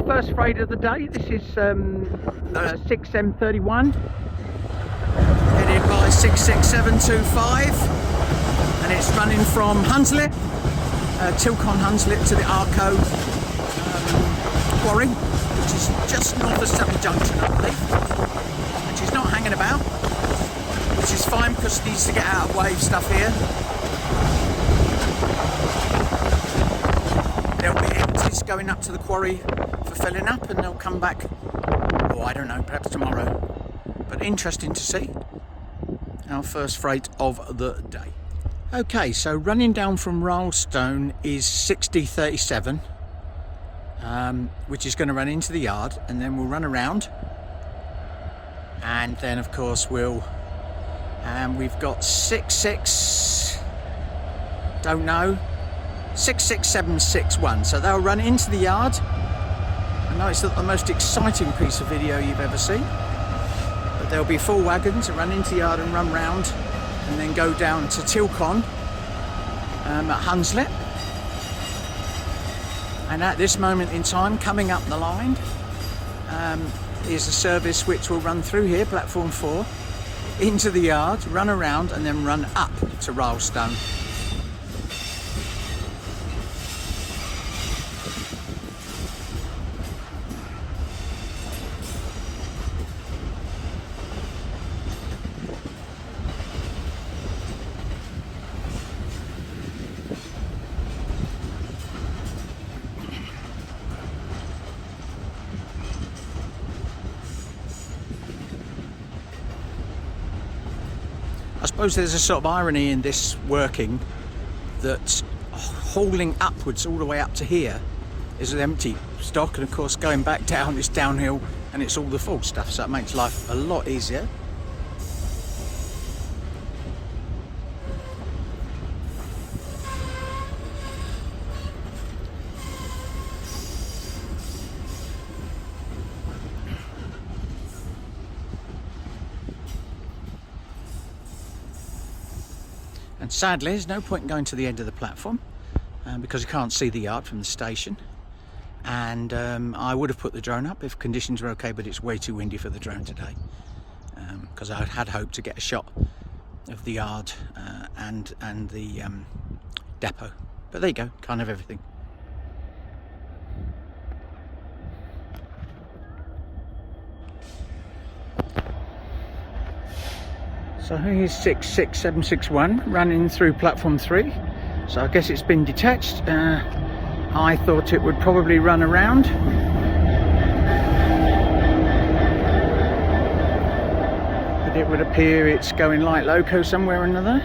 first freight of the day. This is 6M31 headed by 66725, and it's running from Hunslet, Tilcon Hunslet, to the Arco quarry, which is just north of Surrey Junction, I believe. And she's not hanging about, which is fine because it needs to get out of wave stuff here. There'll be empties going up to the quarry for filling up, and they'll come back, oh, I don't know, perhaps tomorrow. But interesting to see. Our first freight of the day. Okay, so running down from Rylstone is 6037, which is going to run into the yard, and then we'll run around, and then of course we'll we've got 66761, so they'll run into the yard. I know it's not the most exciting piece of video you've ever seen, but there'll be full wagons that run into the yard and run round, and then go down to Tilcon at Hunslet. And at this moment in time, coming up the line is a service which will run through here, platform 4, into the yard, run around, and then run up to Rylstone. I suppose there's a sort of irony in this working, that hauling upwards all the way up to here is an empty stock, and of course going back down it's downhill and it's all the full stuff, so it makes life a lot easier. And sadly, there's no point in going to the end of the platform because you can't see the yard from the station. And I would have put the drone up if conditions were okay, but it's way too windy for the drone today, because I had hoped to get a shot of the yard and the depot. But there you go, can't have everything. So here's 66761 running through platform 3. So I guess it's been detached. I thought it would probably run around. But it would appear it's going light loco somewhere or another.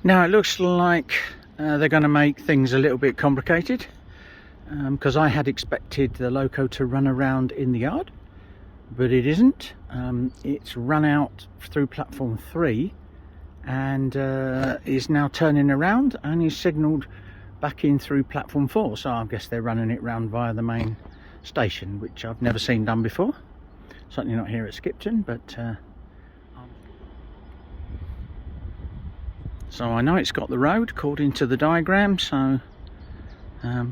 Now it looks like they're going to make things a little bit complicated, because I had expected the loco to run around in the yard, but it isn't. It's run out through platform 3 and is now turning around and is signalled back in through platform 4, so I guess they're running it round via the main station, which I've never seen done before. Certainly not here at Skipton, but so I know it's got the road according to the diagram, so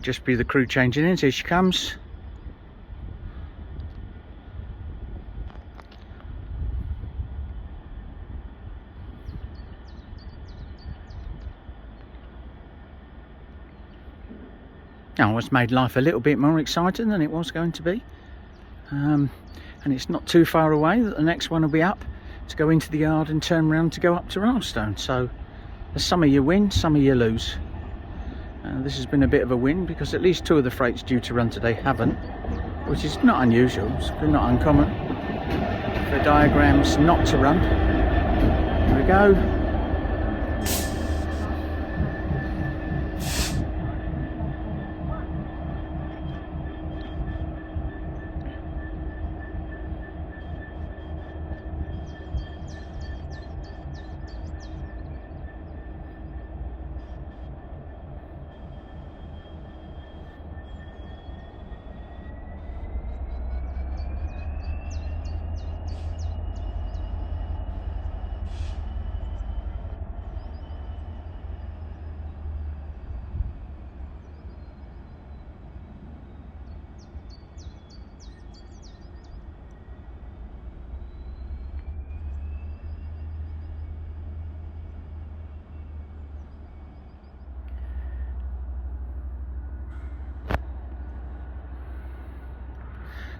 just be the crew changing in. Here she comes. Now it's made life a little bit more exciting than it was going to be, and it's not too far away that the next one will be up to go into the yard and turn around to go up to Rylstone. So some of you win, some of you lose. This has been a bit of a win because at least 2 of the freights due to run today haven't, which is not unusual, it's not uncommon for diagrams not to run. Here we go.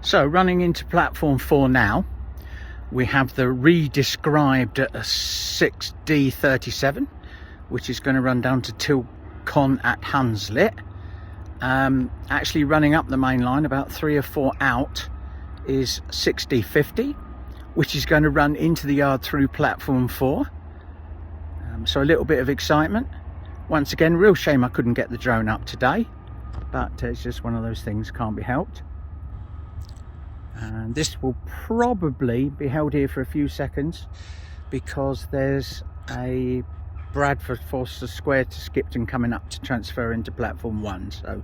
So running into platform 4 now, we have the re-described 6D37, which is going to run down to Tilcon at Hunslet. Actually running up the main line about 3 or 4 out is 6D50, which is going to run into the yard through platform 4. So a little bit of excitement. Once again, real shame I couldn't get the drone up today, but it's just one of those things, can't be helped. And this will probably be held here for a few seconds because there's a Bradford Foster Square to Skipton coming up to transfer into platform 1. So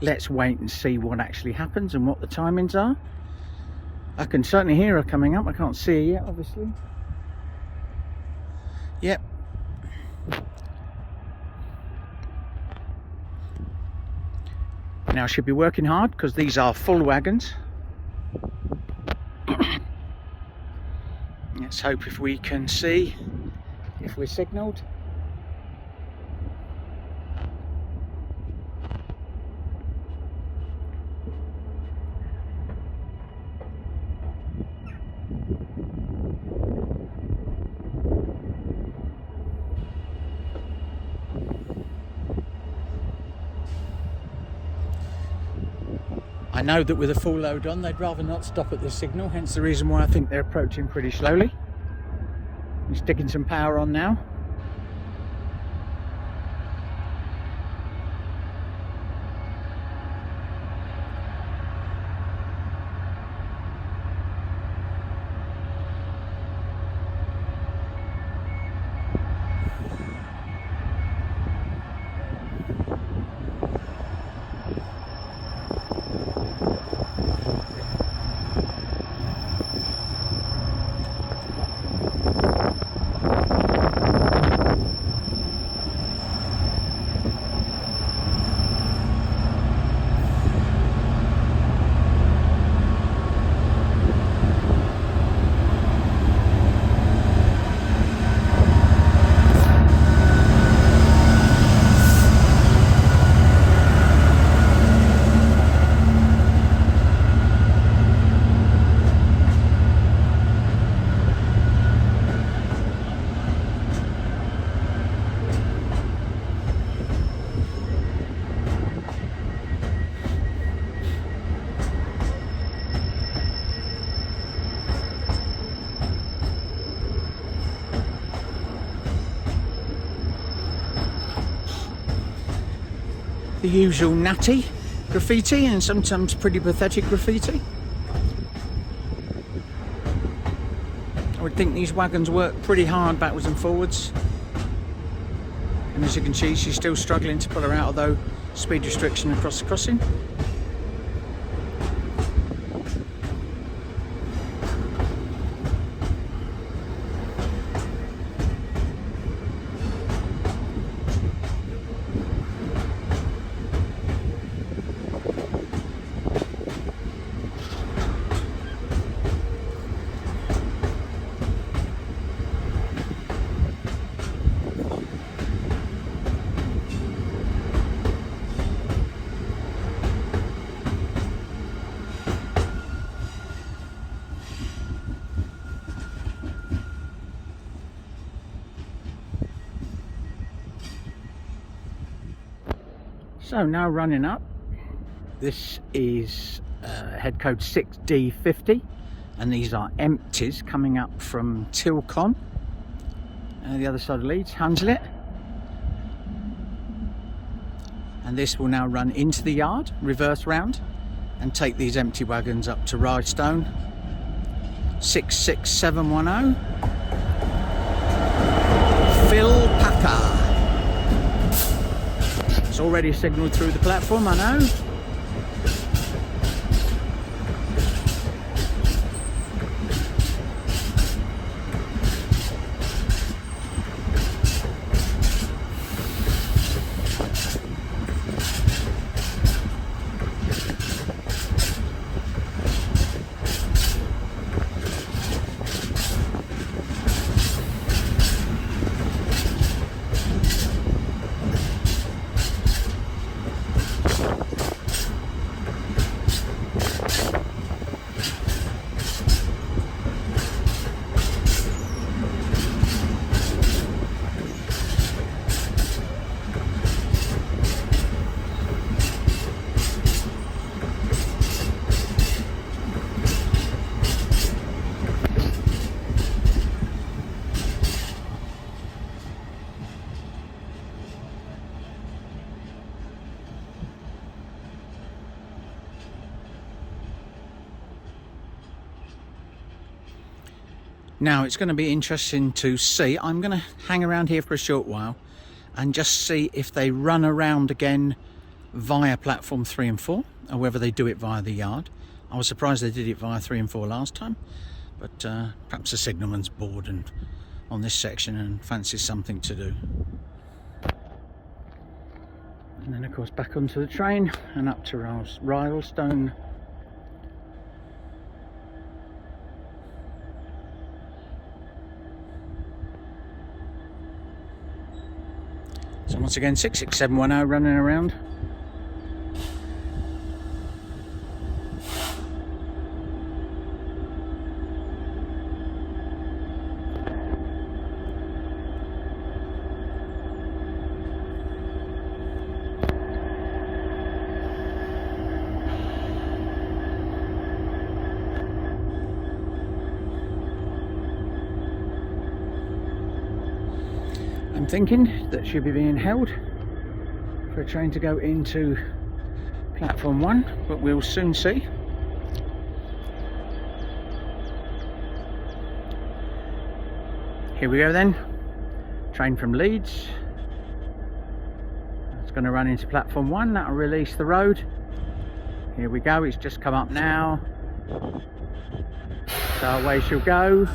let's wait and see what actually happens and what the timings are. I can certainly hear her coming up. I can't see her yet, obviously. Yep. Now I should be working hard because these are full wagons. Let's hope if we can see if we're signalled. I know that with a full load on, they'd rather not stop at this signal, hence the reason why I think they're approaching pretty slowly. I'm sticking some power on now. The usual natty graffiti and sometimes pretty pathetic graffiti. I would think these wagons work pretty hard backwards and forwards. And as you can see, she's still struggling to pull her out, although speed restriction across the crossing. So now running up, this is head code 6D50, and these are empties coming up from Tilcon, the other side of Leeds, Hunslet. And this will now run into the yard, reverse round, and take these empty wagons up to Rydestone. 66710. Phil Packer. It's already signalled through the platform, I know. Now it's going to be interesting to see. I'm going to hang around here for a short while and just see if they run around again via platform 3 and 4, or whether they do it via the yard. I was surprised they did it via 3 and 4 last time, but perhaps the signalman's bored and on this section and fancies something to do. And then of course back onto the train and up to Rydestone. So once again, 66710 running around. I'm thinking that should be being held for a train to go into platform 1, but we'll soon see. Here we go then, train from Leeds. It's going to run into platform 1, that'll release the road. Here we go, it's just come up now. So away she'll go.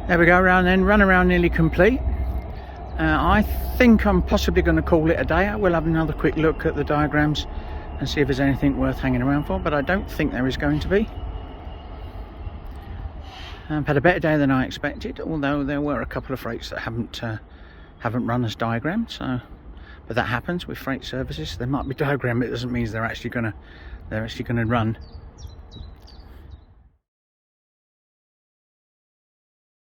There we go, around then, run around nearly complete. I think I'm possibly going to call it a day. I will have another quick look at the diagrams and see if there's anything worth hanging around for, but I don't think there is going to be. I've had a better day than I expected, although there were a couple of freights that haven't run as diagrammed. So, but that happens with freight services. They might be diagrammed, but it doesn't mean they're actually going to run.